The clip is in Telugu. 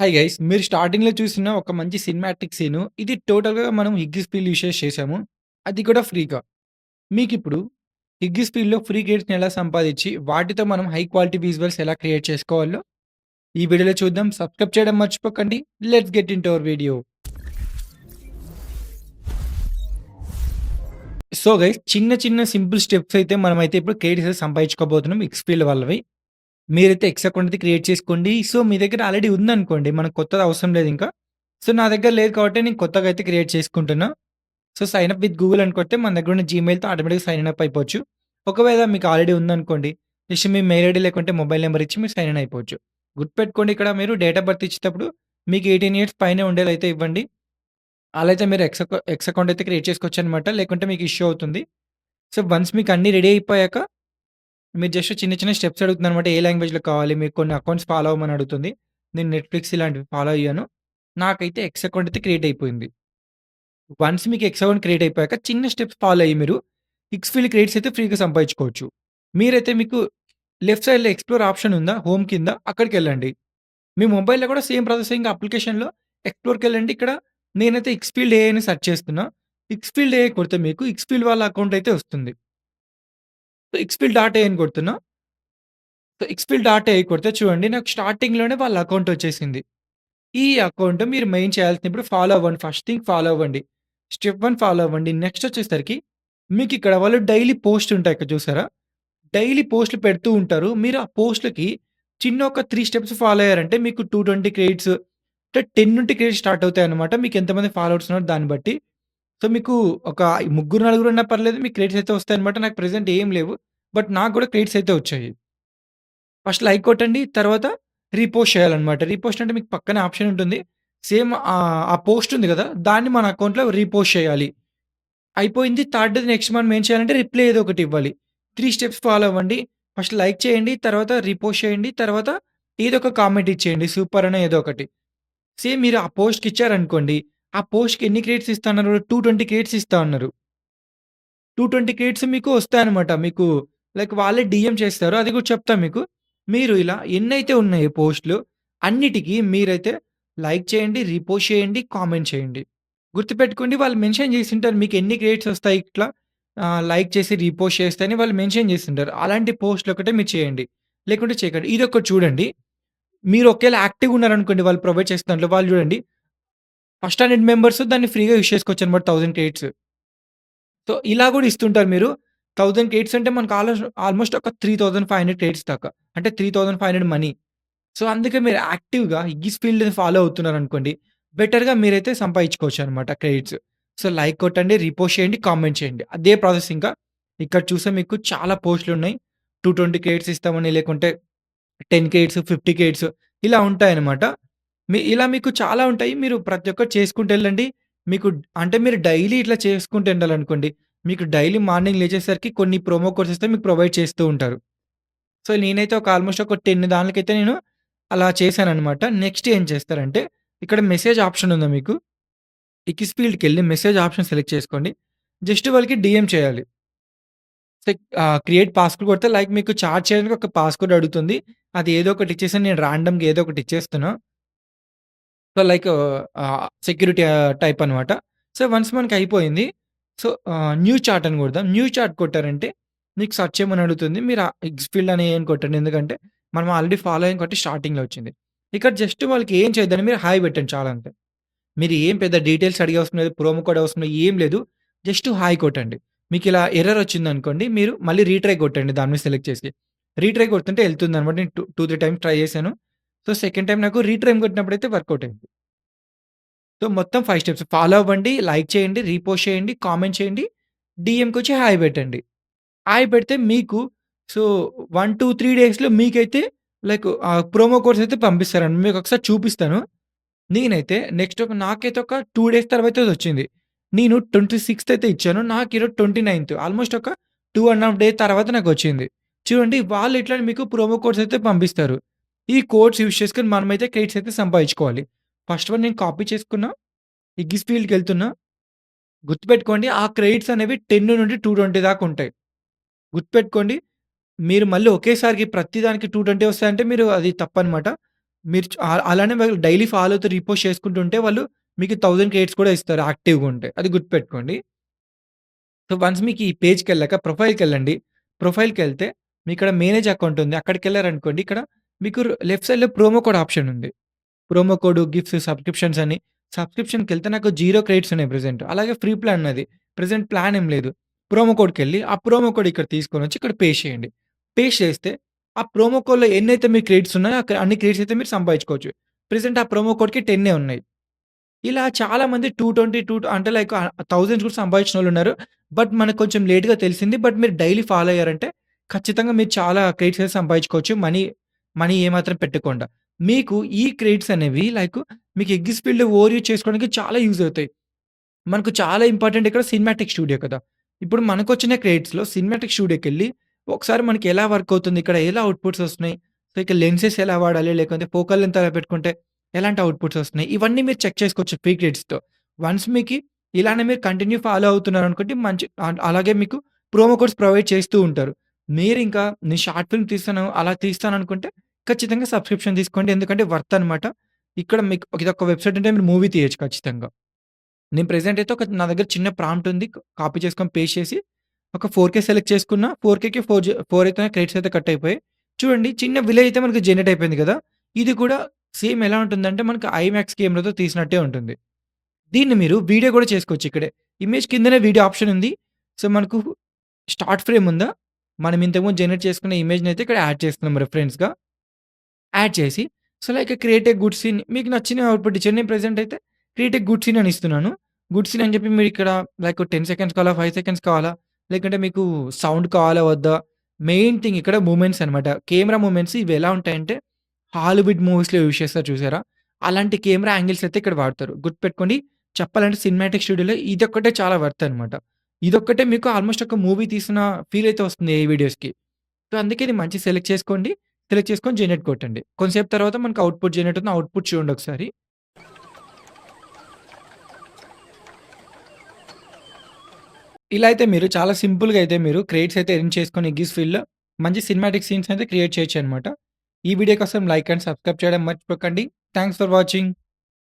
Hi guys! మీరు స్టార్టింగ్‌లో చూసిన ఒక మంచి సినిమాటిక్ సీను. ఇది టోటల్‌గా మనం హిగ్గీస్ ఫీల్ యూసేజ్ చేసాము. అది కూడా ఫ్రీగా. మీకిప్పుడు హిగ్గీస్ ఫీల్డ్‌లో ఫ్రీ క్రెడిట్స్‌ని ఎలా సంపాదించి, వాటితో మనం హై క్వాలిటీ విజువల్స్ ఎలా క్రియేట్ చేసుకోవాలో ఈ వీడియోలో చూద్దాం. సబ్స్క్రైబ్ చేయడం మర్చిపోకండి. Let's get into hour video. So guys, చిన్న చిన్న సింపుల్ స్టెప్స్ అయితే మనమైతే ఇప్పుడు క్రెడిట్స్ సంపాదించుకోబోతున్నాం ఎక్స్ ఫీల్డ్ వాళ్ళవి. మీరైతే ఎక్స్ అకౌంట్ అయితే క్రియేట్ చేసుకోండి. సో మీ దగ్గర ఆల్రెడీ ఉందనుకోండి, మనకు కొత్తది అవసరం లేదు ఇంకా. సో నా దగ్గర లేదు కాబట్టి నేను కొత్తగా అయితే క్రియేట్ చేసుకుంటున్నా. So sign up with Google అని కొడితే మన దగ్గర ఉన్న జీమెయిల్‌తో ఆటోమేటిక్‌గా సైన్ అప్ అయిపోవచ్చు. ఒకవేళ మీకు ఆల్రెడీ ఉందనుకోండి, జస్ట్ మీ మెయిల్ ఐడీ లేకుంటే మొబైల్ నంబర్ ఇచ్చి మీరు సైన్ ఇన్ అయిపోవచ్చు. గుర్తుపెట్టుకోండి, ఇక్కడ మీరు డేట్ ఆఫ్ బర్త్ ఇచ్చేటప్పుడు మీకు 18 ఇయర్స్ పైనే ఉండేలైతే ఇవ్వండి. అలా అయితే మీరు ఎక్స్ అకౌంట్ అయితే క్రియేట్ చేసుకోవచ్చనమాట. లేకుంటే మీకు ఇష్యూ అవుతుంది. సో వన్స్ మీకు అన్నీ రెడీ అయిపోయాక మీరు జస్ట్ చిన్న చిన్న స్టెప్స్ అడుగుతుందనమాట. ఏ లాంగ్వేజ్‌లో కావాలి? మీకు కొన్ని అకౌంట్స్ ఫాలో అవ్వమని అడుగుతుంది. నేను నెట్‌ఫ్లిక్స్ ఇలాంటివి ఫాలో అయ్యాను. నాకైతే ఎక్స్ అకౌంట్ అయితే క్రియేట్ అయిపోయింది. వన్స్ మీకు ఎక్స్ అకౌంట్ క్రియేట్ అయిపోయాక చిన్న స్టెప్స్ ఫాలో అయ్యి మీరు ఎక్స్‌ఫిల్ క్రెడిట్స్ అయితే ఫ్రీగా సంపాదించుకోవచ్చు. మీరైతే మీకు లెఫ్ట్ సైడ్‌లో ఎక్స్‌ప్లోర్ ఆప్షన్ ఉందా? హోమ్ కింద అక్కడికెళ్ళండి. మీ మొబైల్‌లో కూడా సేమ్ ప్రాసెసింగ్ అప్లికేషన్‌లో ఎక్స్‌ప్లోర్‌కెళ్ళండి. ఇక్కడ నేనైతే ఎక్స్‌ఫీల్డ్ ఏఐ అని సెర్చ్ చేస్తున్నా. ఎక్స్‌ఫీల్డ్ ఏఐ కొడితే మీకు ఎక్స్‌ఫీల్డ్ వాళ్ళ అకౌంట్ అయితే వస్తుంది. సో, ఎక్స్‌ఫీల్డ్ డాట్ ఏఐ అని కొడుతున్నా. సో, ఎక్స్‌ఫీల్డ్ డాట్ ఏఐ కొడితే చూడండి, నాకు స్టార్టింగ్‌లోనే వాళ్ళ అకౌంట్ వచ్చేసింది. ఈ అకౌంట్ మీరు మెయిన్ చేయాల్సింది ఇప్పుడు ఫాలో అవ్వండి. ఫస్ట్ థింగ్ ఫాలో అవ్వండి. స్టెప్ 1 ఫాలో అవ్వండి. నెక్స్ట్ వచ్చేసరికి మీకిక్కడ వాళ్ళు డైలీ పోస్ట్ ఉంటాయి ఇక్కడ చూసారా? డైలీ పోస్ట్‌లు పెడుతూ ఉంటారు. మీరు ఆ పోస్ట్‌లకి చిన్న ఒక 3 స్టెప్స్ ఫాలో అయ్యారంటే మీకు 220 క్రెడిట్స్ అంటే 10 నుండి క్రెడిట్స్ స్టార్ట్ అవుతాయన్నమాట. మీకు ఎంతమంది ఫాలోవర్స్ ఉన్నారో దాన్ని బట్టి. సో, మీకు ఒక ముగ్గురు, నలుగురు ఉన్నా పర్లేదు, మీకు క్రెడిట్స్ అయితే వస్తాయన్నమాట. నాకు ప్రెజెంట్ ఏం లేవు. బట్ నాకు కూడా క్రెడిట్స్ అయితే వచ్చాయి. ఫస్ట్ లైక్ కొట్టండి. తర్వాత రీపోస్ట్ చేయాలన్నమాట. రీపోస్ట్ అంటే మీకు పక్కనే ఆప్షన్ ఉంటుంది. సేమ్ ఆ పోస్ట్ ఉంది గదా! దాన్ని మన అకౌంట్‌లో రీపోస్ట్ చేయాలి. అయిపోయింది. థర్డ్‌ది నెక్స్ట్ మనం ఏం చేయాలంటే రిప్లై ఏదో ఒకటి ఇవ్వాలి. 3 స్టెప్స్ ఫాలో అవ్వండి. ఫస్ట్ లైక్ చేయండి. తర్వాత రీపోస్ట్ చేయండి. తర్వాత ఏదో ఒక కామెంట్ ఇచ్చేయండి. సూపర్ అనో ఏదో ఒకటి. సేమ్ మీరు ఆ పోస్ట్‌కి ఇచ్చారనుకోండి. ఆ పోస్ట్‌కి ఎన్ని క్రెడిట్స్ ఇస్తా అన్నారు? 220 క్రెడిట్స్ ఇస్తా అన్నారు. 220 క్రెడిట్స్ మీకు వస్తాయన్నమాట. మీకు లైక్ వాళ్ళే డీఎం చేస్తారు. అది కూడా చెప్తా మీకు. మీరు ఇలా ఎన్నైతే ఉన్నాయో పోస్ట్‌లు అన్నిటికి మీరైతే లైక్ చేయండి, రీపోస్ట్ చేయండి, కామెంట్ చేయండి. గుర్తుపెట్టుకోండి, వాళ్ళు మెన్షన్ చేసుంటారు. మీకు ఎన్ని క్రెడిట్స్ వస్తాయి ఇట్లా లైక్ చేసి రీపోస్ట్ చేస్తే అని వాళ్ళు మెన్షన్ చేసుంటారు. అలాంటి పోస్ట్‌లు ఒకటే మీరు చేయండి. లేకుంటే చేయకండి. ఇదొకటి చూడండి. మీరు ఒకేళ యాక్టివ్‌గా ఉన్నారనుకోండి, వాళ్ళు ప్రొవైడ్ చేసిన దాంట్లో వాళ్ళు చూడండి. ఫస్ట్ 100 మెంబర్స్ దాన్ని ఫ్రీగా యూజ్ చేసుకోవచ్చనమాట 1000 క్రెడిట్స్. సో, ఇలా గూడా ఇస్తుంటారు మీరు. 1000 క్రెడిట్స్ అంటే మనకు ఆల్‌మోస్ట్ ఒక 3500 క్రెడిట్స్ దాకా. అంటే 3500 మనీ. సో, అందుకే మీరు యాక్టివ్‌గా హిగ్గీస్ ఫీల్డ్‌ని ఫాలో అవుతున్నారనుకోండి, బెటర్‌గా మీరైతే సంపాదించుకోవచ్చనమాట క్రెడిట్స్. సో, లైక్ కొట్టండి, రీపోస్ట్ చేయండి, కామెంట్ చేయండి. అదే ప్రాసెస్ ఇంకా. ఇక్కడ చూస్తే మీకు చాలా పోస్ట్‌లున్నాయి. 220 క్రెడిట్స్ ఇస్తామని, లేకుంటే 10 క్రెడిట్స్, 50 క్రెడిట్స్ ఇలా ఉంటాయన్నమాట. ఇలా మీకు చాలా ఉంటాయి. మీరు ప్రతి ఒక్కటి చేసుకుంటూ ఎళ్ళండి. మీకు అంటే మీరు డైలీ ఇట్లా చేసుకుంటూ ఎళ్ళాలనుకోండి, మీకు డైలీ మార్నింగ్ లేచేసరికి కొన్ని ప్రోమో కోడ్స్ అయితే మీకు ప్రొవైడ్ చేస్తూ ఉంటారు. సో, నేనైతే ఒక ఆల్మోస్ట్ ఒక 10 దాన్లకైతే నేను అలా చేశాననమాట. నెక్స్ట్ ఏం చేస్తారంటే, ఇక్కడ మెసేజ్ ఆప్షన్ ఉందా మీకు? ఎక్స్‌ఫీల్డ్‌కెళ్ళి మెసేజ్ ఆప్షన్ సెలెక్ట్ చేసుకోండి. జస్ట్ వాళ్ళకి డీఎం చేయాలి. క్రియేట్ పాస్‌వర్డ్ కొడితే లైక్ మీకు చాట్ చేయడానికి ఒక పాస్‌వర్డ్ అడుగుతుంది. అది ఏదో ఒకటి ఇచ్చేసి నేను రాండమ్‌గా ఏదో ఒకటి ఇచ్చేస్తున్నా. సో, లైక్ సెక్యూరిటీ టైప్ అనమాట. సో, వన్స్ మనకయిపోయింది. సో, న్యూ చాట్ అని కొడదాం. న్యూ చాట్ కొట్టారంటే మీకు సెర్చ్ చేయమని అడుగుతుంది. మీరు ఎక్స్‌ఫీల్డ్ అని ఏం కొట్టండి. ఎందుకంటే మనం ఆల్రెడీ ఫాలో అయ్యాం కాబట్టి స్టార్టింగ్‌లో వచ్చింది. ఇక్కడ జస్ట్ వాళ్ళకి ఏం చేయొద్దండి. మీరు హాయ్ పెట్టండి చాలా అంతే. మీరు ఏం పెద్ద డీటెయిల్స్ అడిగే అవసరం లేదు. ప్రోమో కోడ్ అవసరం లేదు. ఏం లేదు. జస్ట్ హాయ్ కొట్టండి. మీకిలా ఎర్రర్ వచ్చిందనుకోండి, మీరు మళ్ళీ రీట్రై కొట్టండి దాని మీద సెలెక్ట్ చేసి. రీట్రై కొడుతుంటే ఎళ్తుందనమాట. నేను 2, 3 టైమ్స్ ట్రై చేశాను. సో, సెకండ్ టైమ్ నాకు రీట్రై కొట్టినప్పుడైతే వర్కౌట్ అయింది. సో, మొత్తం 5 స్టెప్స్ ఫాలో అవ్వండి, లైక్ చేయండి, రీపోస్ట్ చేయండి, కామెంట్ చేయండి, డీఎంకొచ్చి హాయ్ పెట్టండి. హాయ్ పెడితే మీకు సో, 1, 2, 3 డేస్‌లో మీకైతే లైక్ ప్రోమో కోడ్స్ అయితే పంపిస్తారండి. మీకొకసారి చూపిస్తాను. నేనైతే నెక్స్ట్ నాకైతే ఒక 2 డేస్ తర్వాత అదొచ్చింది. నేను 26థ్ అయితే ఇచ్చాను. నాకు ఈరోజు 29థ్ ఆల్‌మోస్ట్ ఒక 2 ½ డే తర్వాత నాకొచ్చింది. చూడండి, వాళ్ళు ఇట్లా మీకు ప్రోమో కోడ్స్ అయితే పంపిస్తారు. ఈ కోడ్స్ యూజ్ చేసుకొని మనమైతే క్రెడిట్స్ అయితే సంపాదించుకోవాలి. ఫస్ట్ వన్ నేను కాపీ చేసుకున్నా. ఎగ్గిస్ ఫీల్డ్‌కెళ్తున్నా. గుర్తుపెట్టుకోండి, ఆ క్రెడిట్స్ అనేవి 10 నుండి 220 దాకా ఉంటాయి. గుర్తుపెట్టుకోండి. మీరు మళ్ళీ ఒకేసారికి ప్రతి దానికి 220 వస్తాయంటే మీరు అది తప్పనమాట. మీరు అలానే వాళ్ళు డైలీ ఫాలో అవుతూ రీపోస్ట్ చేసుకుంటుంటే వాళ్ళు మీకు 1000 క్రెడిట్స్ కూడా ఇస్తారు యాక్టివ్‌గా ఉంటే. అది గుర్తుపెట్టుకోండి. సో, వన్స్ మీకు ఈ పేజ్‌కెళ్ళాక ప్రొఫైల్‌కెళ్ళండి. ప్రొఫైల్‌కెళ్తే మీకిక్కడ మేనేజ్ అకౌంట్ ఉంది. అక్కడికెళ్లారనుకోండి ఇక్కడ మీకు లెఫ్ట్ సైడ్‌లో ప్రోమో కోడ్ ఆప్షన్ ఉంది. ప్రోమో కోడ్, గిఫ్ట్స్, సబ్స్క్రిప్షన్స్ అని. సబ్స్క్రిప్షన్‌కెళ్తే నాకు 0 క్రెడిట్స్ ఉన్నాయి ప్రెజెంట్. అలాగే ఫ్రీ ప్లాన్ నాది. ప్రెజెంట్ ప్లాన్ ఏం లేదు. ప్రోమో కోడ్‌కెళ్ళి ఆ ప్రోమో కోడ్ ఇక్కడ తీసుకొనొచ్చి ఇక్కడ పేస్ట్ చేయండి. పేస్ట్ చేస్తే ఆ ప్రోమో కోడ్‌లో ఎన్నైతే మీకు క్రెడిట్స్ ఉన్నాయో అన్ని క్రెడిట్స్ అయితే మీరు సంపాదించుకోవచ్చు. ప్రెజెంట్ ఆ ప్రోమో కోడ్‌కి 10 ఉన్నాయి. ఇలా చాలామంది 220 అంటే లైక్ థౌసండ్స్ కూడా సంపాదించినోళ్ళున్నారు. బట్ మనకు కొంచెం లేట్‌గా తెలిసింది. బట్ మీరు డైలీ ఫాలో అయ్యారంటే ఖచ్చితంగా మీరు చాలా క్రెడిట్స్ అయితే సంపాదించుకోవచ్చు. మనీ ఏమాత్రం పెట్టకుండా. మీకు ఈ క్రెడిట్స్ అనేవి లైక్ మీకు ఎగ్గిస్ ఫీల్డ్ ఓవర్ చేసుకోవడానికి చాలా యూజ్ అవుతాయి. మనకు చాలా ఇంపార్టెంట్ ఇక్కడ సినిమాటిక్ స్టూడియో కదా! ఇప్పుడు మనకొచ్చిన క్రెడిట్స్‌లో సినిమాటిక్ స్టూడియోకెళ్ళి ఒకసారి మనకి ఎలా వర్క్ అవుతుంది? ఇక్కడ ఎలా అవుట్‌పుట్స్ వస్తున్నాయి? సో, ఇక్కడ లెన్సెస్ ఎలా వాడాలి? లేకపోతే ఫోకల్ లెంత్ ఎలా పెట్టుకుంటే ఎలాంటి అవుట్‌పుట్స్ వస్తున్నాయి? ఇవన్నీ మీరు చెక్ చేసుకోవచ్చు ఫ్రీ క్రెడిట్స్‌తో. వన్స్ మీకి ఇలానే మీరు కంటిన్యూ ఫాలో అవుతున్నారనుకోండి మంచి అలాగే మీకు ప్రోమో కోడ్స్ ప్రొవైడ్ చేస్తూ ఉంటారు. మీరింకా నేను షార్ట్ ఫిల్మ్ తీస్తాను, అలా తీస్తాననుకుంటే ఖచ్చితంగా సబ్స్క్రిప్షన్ తీసుకోండి. ఎందుకంటే వర్త్ అనమాట. ఇక్కడ మీకు ఇదొక వెబ్‌సైట్ ఉంటే మీరు మూవీ తీయొచ్చు ఖచ్చితంగా. నేను ప్రెజెంట్ అయితే నా దగ్గర చిన్న ప్రాంప్ట్ ఉంది. కాపీ చేసుకొని పేస్ట్ చేసి ఒక 4కే సెలెక్ట్ చేసుకున్నా. 4కేకి 4 అయితే క్రెడిట్స్ అయితే కట్ అయిపోయాయి. చూడండి చిన్న విలేజ్ అయితే మనకు జనరేట్ అయిపోయింది కదా! ఇది కూడా సేమ్ ఎలా ఉంటుందంటే మనకు ఐమాక్స్ కెమెరాతో తీసినట్టే ఉంటుంది. దీన్ని మీరు వీడియో కూడా చేసుకోవచ్చు ఇక్కడే. ఇమేజ్ కిందనే వీడియో ఆప్షన్ ఉంది. సో, మనకు స్టార్ట్ ఫ్రేమ్ ఉందా? మనం ఇంతకుముందు జనరేట్ చేసుకున్న ఇమేజ్‌నయితే ఇక్కడ యాడ్ చేస్తున్నాం రిఫరెన్స్‌గా. యాడ్ చేసి so, like create a good scene మీకు నచ్చిన అవుట్‌పుట్ ఇచ్చేయండి. నేను ప్రెజెంట్ అయితే క్రియేట్ ఏ గుడ్ సీన్ అని ఇస్తున్నాను. గుడ్ సీన్ అని చెప్పి మీరిక్కడ లైక్ 10 సెకండ్స్ కావాలా? 5 సెకండ్స్ కావాలా? లేకంటే మీకు సౌండ్ కావాలా? వద్దా? మెయిన్ థింగ్ ఇక్కడ మూవ్‌మెంట్స్ అనమాట. కెమెరా మూవ్‌మెంట్స్ ఇవి ఎలా ఉంటాయంటే హాలీవుడ్ మూవీస్‌లో యూజ్ చేస్తారు చూసారా? అలాంటి కెమెరా యాంగిల్స్ అయితే ఇక్కడ వాడతారు. గుర్తుపెట్టుకోండి. చెప్పాలంటే సినిమాటిక్ స్టూడియోలో ఇదొక్కటే చాలా వర్త్ అనమాట. ఇదొక్కటే మీకు ఆల్‌మోస్ట్ ఒక మూవీ తీసిన ఫీల్ అయితే వస్తుంది ఏ వీడియోస్‌కి. సో, అందుకే ఇది మంచిగా సెలెక్ట్ చేసుకోండి. సెలెక్ట్ చేసుకొని జనరేట్ కొట్టండి. కొంసేపు తర్వాత మనకు అవుట్‌పుట్ జనరేట్ అవుతుంది. అవుట్‌పుట్ చూడండి ఒకసారి. ఇలా అయితే మీరు చాలా సింపుల్‌గా అయితే మీరు క్రెడిట్స్ అయితే ఎర్న్ చేసుకొని ఎగ్గిస్ ఫీల్డ్‌లో మంచి సినిమాటిక్ సీన్స్ అయితే క్రియేట్ చేయొచ్చనమాట. ఈ వీడియో కోసం లైక్ అండ్ సబ్స్క్రైబ్ చేయడం మర్చిపోకండి. Thanks for watching.